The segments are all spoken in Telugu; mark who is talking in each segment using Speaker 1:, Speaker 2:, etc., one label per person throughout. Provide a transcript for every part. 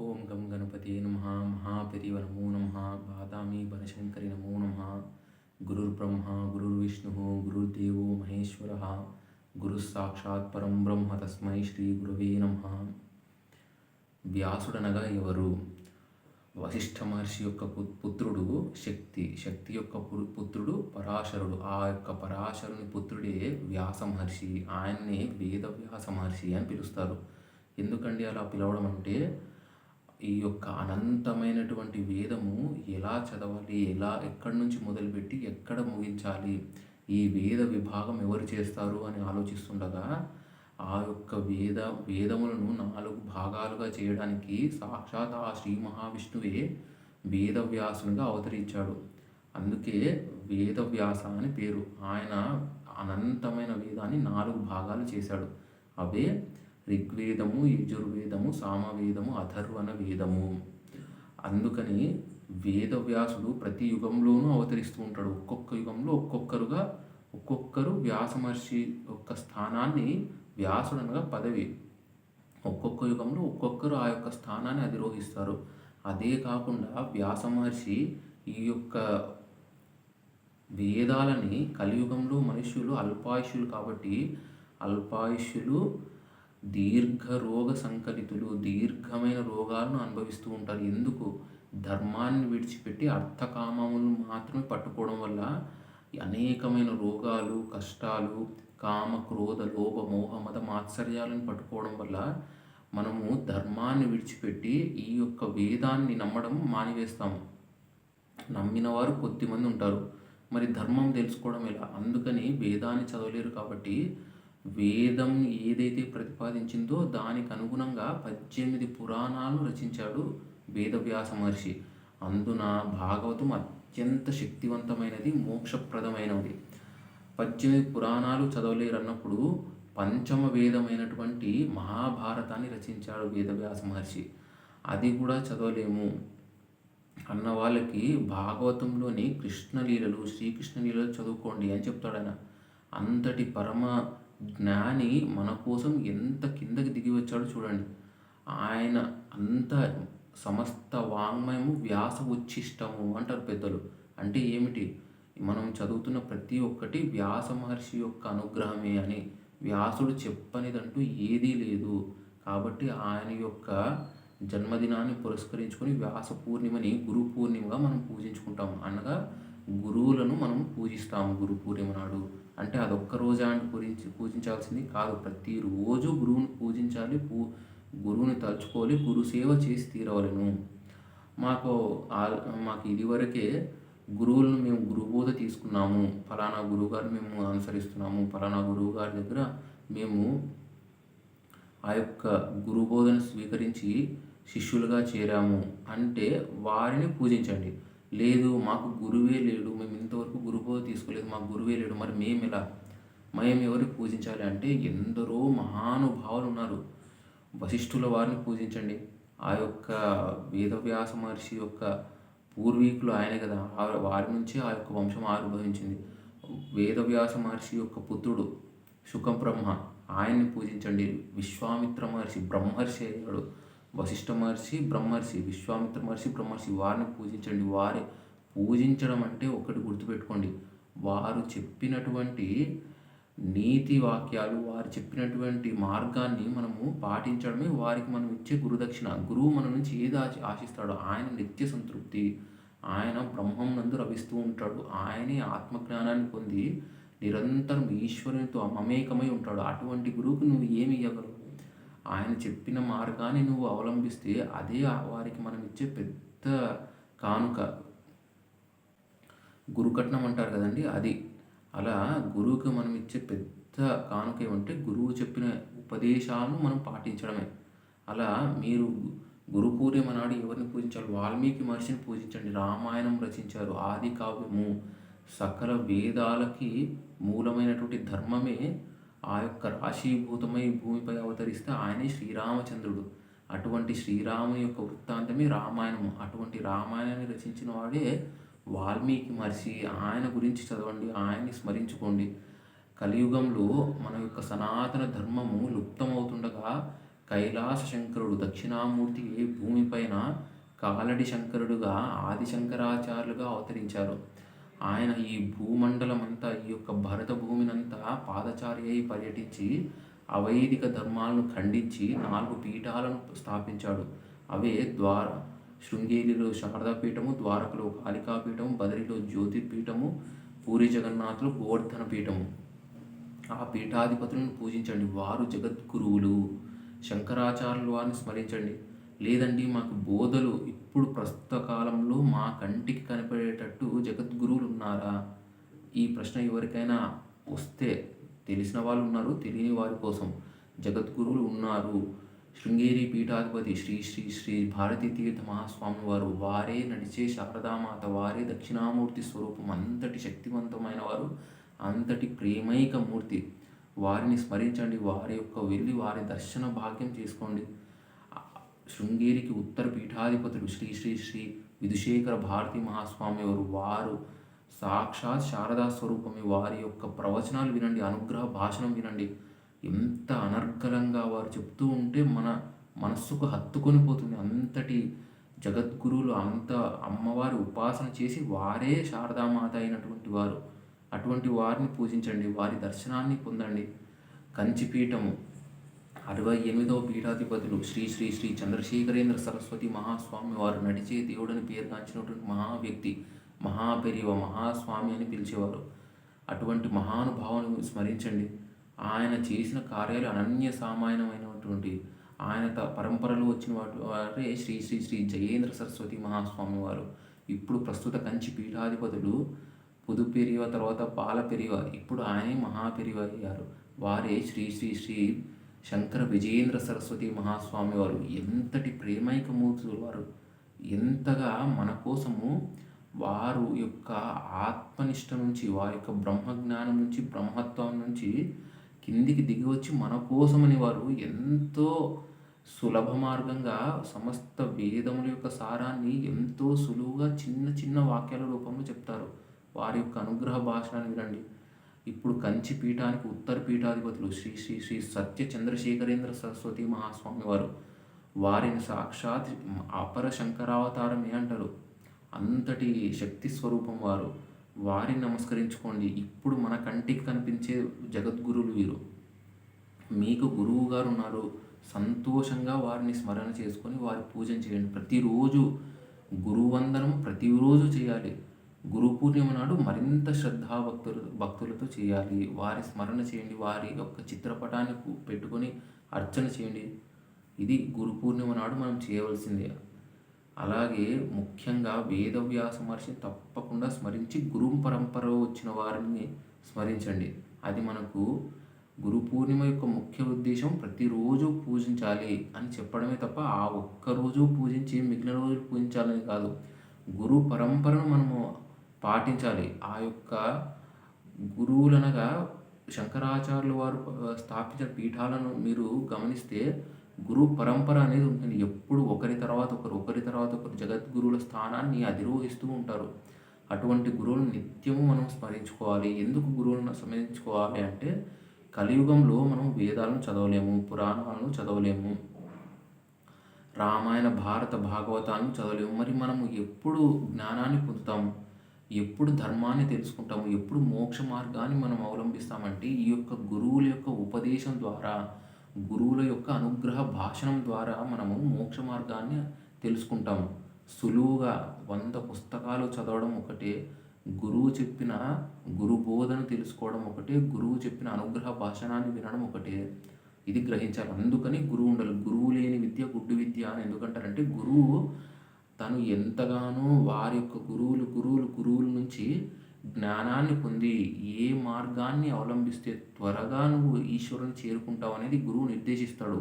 Speaker 1: ఓం గం గణపతియే నమః మహాపతివ నమో నమః బాదామి బనశంకరి నమో నమః గురుర్బ్రహ్మ గురుర్విష్ణుః గురుర్దేవో మహేశ్వరः గురుస్సాక్షాత్ పరం బ్రహ్మ తస్మై శ్రీ గురవే నమః. వ్యాసుడనగా ఎవరు? వశిష్ఠ మహర్షి యొక్క పుత్రుడు శక్తి. శక్తి యొక్క పుత్రుడు పరాశరుడు. ఆ యొక్క పరాశరుని పుత్రుడే వ్యాస మహర్షి. ఆయన్నే వేదవ్యాస మహర్షి అని పిలుస్తారు. ఎందుకండి అలా పిలవడం అంటే, ఈ యొక్క అనంతమైనటువంటి వేదము ఎలా చదవాలి, ఎక్కడి నుంచి మొదలుపెట్టి ఎక్కడ ముగించాలి, ఈ వేద విభాగం ఎవరు చేస్తారు అని ఆలోచిస్తుండగా, ఆ యొక్క వేదములను 4 భాగాలుగా చేయడానికి సాక్షాత్ ఆ శ్రీ మహావిష్ణువే వేదవ్యాసునిగా అవతరించాడు. అందుకే వేదవ్యాస అని పేరు. ఆయన అనంతమైన వేదాన్ని 4 భాగాలు చేశాడు. అవే ఋగ్వేదము, యజుర్వేదము, సామవేదము, అథర్వణ వేదము. అందుకని వేదవ్యాసుడు ప్రతి యుగంలోనూ అవతరిస్తూ ఉంటాడు. ఒక్కొక్క యుగంలో ఒక్కొక్కరు వ్యాస మహర్షి యొక్క స్థానాన్ని, వ్యాసుడు అనగా పదవి, ఒక్కొక్క యుగంలో ఒక్కొక్కరు ఆ యొక్క స్థానాన్ని అధిరోహిస్తారు. అదే కాకుండా వ్యాస మహర్షి ఈ యొక్క వేదాలని కలియుగంలో మనుష్యులు అల్పాయుష్యులు కాబట్టి, అల్పాయుష్యులు దీర్ఘరోగ సంకలితులు, దీర్ఘమైన రోగాలను అనుభవిస్తూ ఉంటారు. ఎందుకు? ధర్మాన్ని విడిచిపెట్టి అర్థకామములను మాత్రమే పట్టుకోవడం వల్ల అనేకమైన రోగాలు, కష్టాలు, కామ, క్రోధ, లోభ, మోహ, మద, మాత్సర్యాలను పట్టుకోవడం వల్ల మనము ధర్మాన్ని విడిచిపెట్టి ఈ యొక్క వేదాన్ని నమ్మడం మానివేస్తాము. నమ్మిన వారు కొద్దిమంది ఉంటారు. మరి ధర్మం తెలుసుకోవడం ఎలా? అందుకని వేదాన్ని చదవలేరు. కాబట్టి వేదం ఏదైతే ప్రతిపాదించిందో దానికి అనుగుణంగా 18 పురాణాలను రచించాడు వేదవ్యాస మహర్షి. అందున భాగవతం అత్యంత శక్తివంతమైనది, మోక్షప్రదమైనది. 18 పురాణాలు చదవలేరు అన్నప్పుడు పంచమ వేదమైనటువంటి మహాభారతాన్ని రచించాడు వేదవ్యాస మహర్షి. అది కూడా చదవలేము అన్న వాళ్ళకి భాగవతంలోని కృష్ణలీలలు, శ్రీకృష్ణ లీలలు చదువుకోండి అని చెప్తాడు ఆయన. అంతటి పరమ జ్ఞాని మన కోసం ఎంత కిందకి దిగి వచ్చాడో చూడండి. ఆయన అంత సమస్త వాంగ్మయము వ్యాస ఉచ్ఛిష్టము అంటారు పెద్దలు. అంటే ఏమిటి? మనం చదువుతున్న ప్రతి ఒక్కటి వ్యాస మహర్షి యొక్క అనుగ్రహమే అని. వ్యాసుడు చెప్పనిదంటూ ఏదీ లేదు. కాబట్టి ఆయన యొక్క జన్మదినాన్ని పురస్కరించుకొని వ్యాస పూర్ణిమని గురు పూర్ణిమగా మనం పూజించుకుంటాం. అనగా గురువులను మనం పూజిస్తాము గురు పూర్ణిమ నాడు. అంటే అదొక్క రోజా అని పూజించాల్సింది కాదు. ప్రతిరోజు గురువుని పూజించాలి, గురువుని తలుచుకోవాలి, గురు సేవ చేసి తీరవలను. మాకు ఇదివరకే గురువులను మేము గురుబోధ తీసుకున్నాము, ఫలానా గురువుగారు మేము అనుసరిస్తున్నాము, ఫలానా గురువు గారి దగ్గర మేము ఆ యొక్క గురుబోధను స్వీకరించి శిష్యులుగా చేరాము అంటే వారిని పూజించండి. లేదు, మాకు గురువే లేడు, మేము ఇంతవరకు గురుబోధ తీసుకోలేదు, మాకు గురువే లేడు, మరి మేము ఎవరికి పూజించాలి అంటే ఎందరో మహానుభావులు ఉన్నారు. వశిష్ఠుల వారిని పూజించండి. ఆ యొక్క వేదవ్యాస మహర్షి యొక్క పూర్వీకులు ఆయనే కదా, వారి నుంచి ఆ యొక్క వంశం ఆవిర్భవించింది. వేదవ్యాస మహర్షి యొక్క పుత్రుడు శుకబ్రహ్మ, ఆయన్ని పూజించండి. విశ్వామిత్ర మహర్షి బ్రహ్మర్షి అయ్యాడు. వశిష్ఠ మహర్షి బ్రహ్మర్షి, విశ్వామిత్ర మహర్షి బ్రహ్మర్షి, వారిని పూజించండి. వారి పూజించడం అంటే ఒకటి గుర్తుపెట్టుకోండి, వారు చెప్పినటువంటి నీతి వాక్యాలు, వారు చెప్పినటువంటి మార్గాన్ని మనము పాటించడమే వారికి మనం ఇచ్చే గురుదక్షిణ. గురువు మన నుంచి ఏది ఆశిస్తాడో, ఆయన నిత్య సంతృప్తి, ఆయన బ్రహ్మం నందు రవిస్తూ ఉంటాడు. ఆయనే ఆత్మజ్ఞానాన్ని పొంది నిరంతరం ఈశ్వరునితో మమేకమై ఉంటాడు. అటువంటి గురువుకు నువ్వు ఏమి ఇవ్వగలవు? ఆయన చెప్పిన మార్గాన్ని నువ్వు అవలంబిస్తే అదే వారికి మనం ఇచ్చే పెద్ద కానుక. గురుకట్నం అంటారు కదండి, అది. అలా గురువుకి మనం ఇచ్చే పెద్ద కానుక ఏమంటే గురువు చెప్పిన ఉపదేశాలను మనం పాటించడమే. అలా మీరు గురు పూర్ణిమ నాడు ఎవరిని పూజించాలి? వాల్మీకి మహర్షిని పూజించండి. రామాయణం రచించారు, ఆది కావ్యము, సకల వేదాలకి మూలమైనటువంటి ధర్మమే ఆ యొక్క రాశీభూతమై భూమిపై అవతరిస్తే ఆయనే శ్రీరామచంద్రుడు. అటువంటి శ్రీరాముని యొక్క వృత్తాంతమే రామాయణము. అటువంటి రామాయణాన్ని రచించిన వాడే వాల్మీకి మహర్షి. ఆయన గురించి చదవండి, ఆయన్ని స్మరించుకోండి. కలియుగంలో మన యొక్క సనాతన ధర్మము లుప్తమవుతుండగా కైలాస శంకరుడు దక్షిణామూర్తి భూమిపైన కాలడి శంకరుడుగా ఆది శంకరాచార్యులుగా అవతరించారు. ఆయన ఈ భూమండలమంతా, ఈ యొక్క భరత భూమినంతా పాదచారి అయి పర్యటించి అవైదిక ధర్మాలను ఖండించి 4 పీఠాలను స్థాపించాడు. అవే శృంగేరిలో శారదాపీఠము, ద్వారకలో కాళికాపీఠము, బదరిలో జ్యోతిర్పీఠము, పూరి జగన్నాథులు గోవర్ధన పీఠము. ఆ పీఠాధిపతులను పూజించండి, వారు జగద్గురువులు. శంకరాచార్యులు వారిని స్మరించండి. లేదండి మాకు బోధలు ఇప్పుడు ప్రస్తుత కాలంలో మా కంటికి కనపడేటట్టు జగద్గురువులు ఉన్నారా? ఈ ప్రశ్న ఎవరికైనా వస్తే, తెలిసిన వాళ్ళు ఉన్నారు, తెలియని వారి కోసం జగద్గురువులు ఉన్నారు. శృంగేరి పీఠాధిపతి శ్రీ శ్రీ శ్రీ భారతీ తీర్థ మహాస్వామి వారు, వారే నడిచే శారదామాత, వారే దక్షిణామూర్తి స్వరూపం. అంతటి శక్తివంతమైన వారు, అంతటి ప్రేమైక మూర్తి. వారిని స్మరించండి, వారి యొక్క వెళ్ళి వారి దర్శన భాగ్యం చేసుకోండి. శృంగేరికి ఉత్తర పీఠాధిపతులు శ్రీ శ్రీ శ్రీ విధుశేఖర భారతీ మహాస్వామి వారు సాక్షాత్ శారదా స్వరూపమే. వారి యొక్క ప్రవచనాలు వినండి, అనుగ్రహ భాషణం వినండి. ఎంత అనర్గళంగా వారు చెప్తూ ఉంటే మన మనస్సుకు హత్తుకొని పోతుంది. అంతటి జగద్గురువులు, అంత అమ్మవారి ఉపాసన చేసి వారే శారదామాత అయినటువంటి వారు. అటువంటి వారిని పూజించండి, వారి దర్శనాన్ని పొందండి. కంచిపీఠము 68వ పీఠాధిపతులు శ్రీ శ్రీ శ్రీ చంద్రశేఖరేంద్ర సరస్వతి మహాస్వామి వారు నడిచే దేవుడని పేరుగాంచినటువంటి మహావ్యక్తి, మహాపెరివ, మహాస్వామి అని పిలిచేవారు. అటువంటి మహానుభావుని స్మరించండి. ఆయన చేసిన కార్యాలు అనన్య సామాన్యమైనటువంటి, ఆయన పరంపరలో వచ్చిన వారే శ్రీ శ్రీ శ్రీ జయేంద్ర సరస్వతి మహాస్వామి వారు. ఇప్పుడు ప్రస్తుత కంచి పీఠాధిపతులు పుదుపెరివ, తర్వాత బాలపెరివ, ఇప్పుడు ఆయనే మహాపెరివ అయ్యారు. వారే శ్రీ శ్రీ శ్రీ శంకర విజయేంద్ర సరస్వతి మహాస్వామి వారు. ఎంతటి ప్రేమైక మూర్తులు వారు! ఎంతగా మన కోసము వారు యొక్క ఆత్మనిష్ట నుంచి, వారి యొక్క బ్రహ్మజ్ఞానం నుంచి, బ్రహ్మత్వం నుంచి కిందికి దిగి వచ్చి మన కోసమని వారు ఎంతో సులభ మార్గంగా సమస్త వేదముల యొక్క సారాన్ని ఎంతో సులువుగా చిన్న చిన్న వాక్యాల రూపంలో చెప్తారు. వారి యొక్క అనుగ్రహ భాషణాన్ని వినండి. ఇప్పుడు కంచి పీఠానికి ఉత్తర పీఠాధిపతులు శ్రీ శ్రీ శ్రీ సత్య చంద్రశేఖరేంద్ర సరస్వతి మహాస్వామి వారు. వారిని సాక్షాత్ అపర శంకరావతారమే అంటారు. అంతటి శక్తి స్వరూపం వారు. వారిని నమస్కరించుకోండి. ఇప్పుడు మన కంటికి కనిపించే జగద్గురువులు వీరు. మీకు గురువు గారు ఉన్నారు, సంతోషంగా వారిని స్మరణ చేసుకొని వారి పూజన చేయండి. ప్రతిరోజు గురువందనం ప్రతిరోజు చేయాలి. గురు పూర్ణిమ నాడు మరింత భక్తులతో చేయాలి. వారి స్మరణ చేయండి, వారి యొక్క చిత్రపటాన్ని పెట్టుకొని అర్చన చేయండి. ఇది గురు పూర్ణిమ నాడు మనం చేయవలసిందే. అలాగే ముఖ్యంగా వేదవ్యాస మహర్షిని తప్పకుండా స్మరించి గురు పరంపరలో వచ్చిన వారిని స్మరించండి. అది మనకు గురు పూర్ణిమ యొక్క ముఖ్య ఉద్దేశం ప్రతిరోజు పూజించాలి అని చెప్పడమే తప్ప ఆ ఒక్కరోజు పూజించి మిగిలిన రోజులు పూజించాలని కాదు. గురు పరంపరను మనము పాటించాలి. ఆ యొక్క గురువులనగా శంకరాచార్యులు వారు స్థాపించిన పీఠాలను మీరు గమనిస్తే గురు పరంపర అనేది ఉంటుంది. ఎప్పుడు ఒకరి తర్వాత ఒకరు జగద్గురువుల స్థానాన్ని అధిరోహిస్తూ ఉంటారు. అటువంటి గురువులను నిత్యము మనం స్మరించుకోవాలి. ఎందుకు గురువులను స్మరించుకోవాలి అంటే, కలియుగంలో మనం వేదాలను చదవలేము, పురాణాలను చదవలేము, రామాయణ భారత భాగవతాలను చదవలేము. మరి మనము ఎప్పుడు జ్ఞానాన్ని పొందుతాము, ఎప్పుడు ధర్మాన్ని తెలుసుకుంటాము, ఎప్పుడు మోక్ష మార్గాన్ని మనం అవలంబిస్తామంటే ఈ యొక్క గురువుల యొక్క ఉపదేశం ద్వారా, గురువుల యొక్క అనుగ్రహ భాషణం ద్వారా మనము మోక్ష మార్గాన్ని తెలుసుకుంటాము. సులువుగా 100 పుస్తకాలు చదవడం ఒకటే, గురువు చెప్పిన గురు బోధన తెలుసుకోవడం ఒకటే, గురువు చెప్పిన అనుగ్రహ భాషణాన్ని వినడం ఒకటే. ఇది గ్రహించాలి. అందుకని గురువు ఉండాలి. గురువు లేని విద్య గుడ్డు విద్య అని ఎందుకంటారంటే, గురువు తను ఎంతగానో వారి యొక్క గురువుల నుంచి జ్ఞానాన్ని పొంది ఏ మార్గాన్ని అవలంబిస్తే త్వరగా నువ్వు ఈశ్వరుని చేరుకుంటావు అనేది గురువు నిర్దేశిస్తాడు.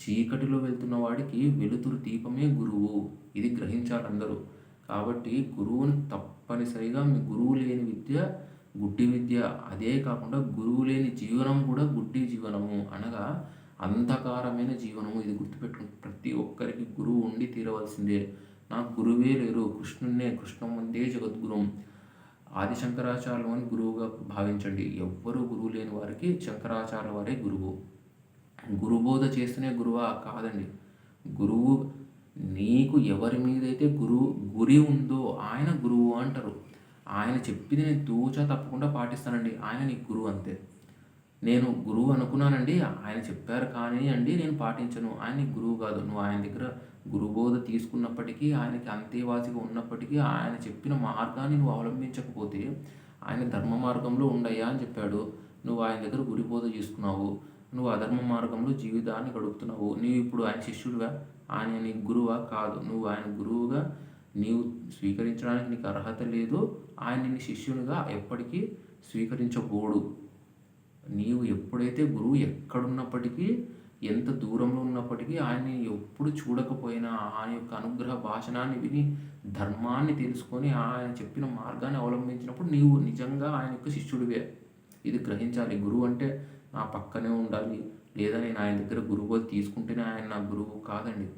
Speaker 1: చీకటిలో వెళ్తున్న వాడికి వెలుతురు దీపమే గురువు. ఇది గ్రహించాలి అందరూ. కాబట్టి గురువుని తప్పనిసరిగా, మీ గురువు లేని విద్య గుడ్డి విద్య. అదే కాకుండా గురువు లేని జీవనం కూడా గుడ్డి జీవనము, అనగా అంధకారమైన జీవనము. ఇది గుర్తుపెట్టుకుని ప్రతి ఒక్కరికి గురువు ఉండి తీరవలసిందే. నాకు గురువే లేరు, కృష్ణం వందే జగద్గురుం, ఆది శంకరాచార్యులు అని గురువుగా భావించండి. ఎవ్వరూ గురువు లేని వారికి శంకరాచార్యుల వారే గురువు. గురుబోధ చేస్తేనే గురువా? కాదండి. గురువు నీకు ఎవరి మీదైతే గురి ఉందో ఆయన గురువు అంటారు. ఆయన చెప్పింది నేను తూచా తప్పకుండా పాటిస్తానండి. ఆయన నీకు గురువు అంతే. నేను గురువు అనుకున్నానండి. ఆయన చెప్పారు కానీ అండి నేను పాటించను. ఆయన నీకు గురువు కాదు. నువ్వు ఆయన దగ్గర గురుబోధ తీసుకున్నప్పటికీ, ఆయనకి అంతేవాసిగా ఉన్నప్పటికీ, ఆయన చెప్పిన మార్గాన్ని నువ్వు అవలంబించకపోతే, ఆయన ధర్మ మార్గంలో ఉండయ్యా అని చెప్పాడు. నువ్వు ఆయన దగ్గర గురుబోధ చేసుకున్నావు. నువ్వు అధర్మ మార్గంలో జీవితాన్ని గడుపుతున్నావు. నీవు ఇప్పుడు ఆయన శిష్యుడివా? ఆయన నీకు గురువా? కాదు. నువ్వు ఆయన గురువుగా నీవు స్వీకరించడానికి నీకు అర్హత లేదు. ఆయన నిన్ను శిష్యునిగా ఎప్పటికీ స్వీకరించబోడు. నీవు ఎప్పుడైతే గురువు ఎక్కడున్నప్పటికీ, ఎంత దూరంలో ఉన్నప్పటికీ ఆయన్ని ఎప్పుడు చూడకపోయినా ఆయన యొక్క అనుగ్రహ భాషణాన్ని విని ధర్మాన్ని తెలుసుకొని ఆయన చెప్పిన మార్గాన్ని అవలంబించినప్పుడు నీవు నిజంగా ఆయన యొక్క శిష్యుడివే. ఇది గ్రహించాలి. గురువు అంటే నా పక్కనే ఉండాలి, లేదా నేను ఆయన దగ్గర గురువు తీసుకుంటేనే ఆయన నా గురువు కాదండి.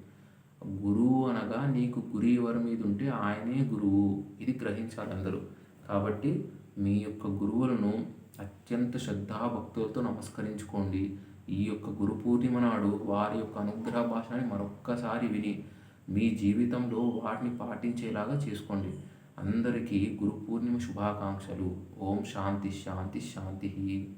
Speaker 1: గురువు అనగా నీకు గురి ఎవరి మీద ఉంటే ఆయనే గురువు. ఇది గ్రహించాలి అందరూ. కాబట్టి మీ యొక్క గురువులను అత్యంత శ్రద్ధాభక్తులతో నమస్కరించుకోండి. ఈ యొక్క గురు పూర్ణిమ నాడు వారి యొక్క అనుగ్రహ భాషని మరొక్కసారి విని మీ జీవితంలో వాటిని పాటించేలాగా చేసుకోండి. అందరికీ గురు పూర్ణిమ శుభాకాంక్షలు. ఓం శాంతి శాంతి శాంతి.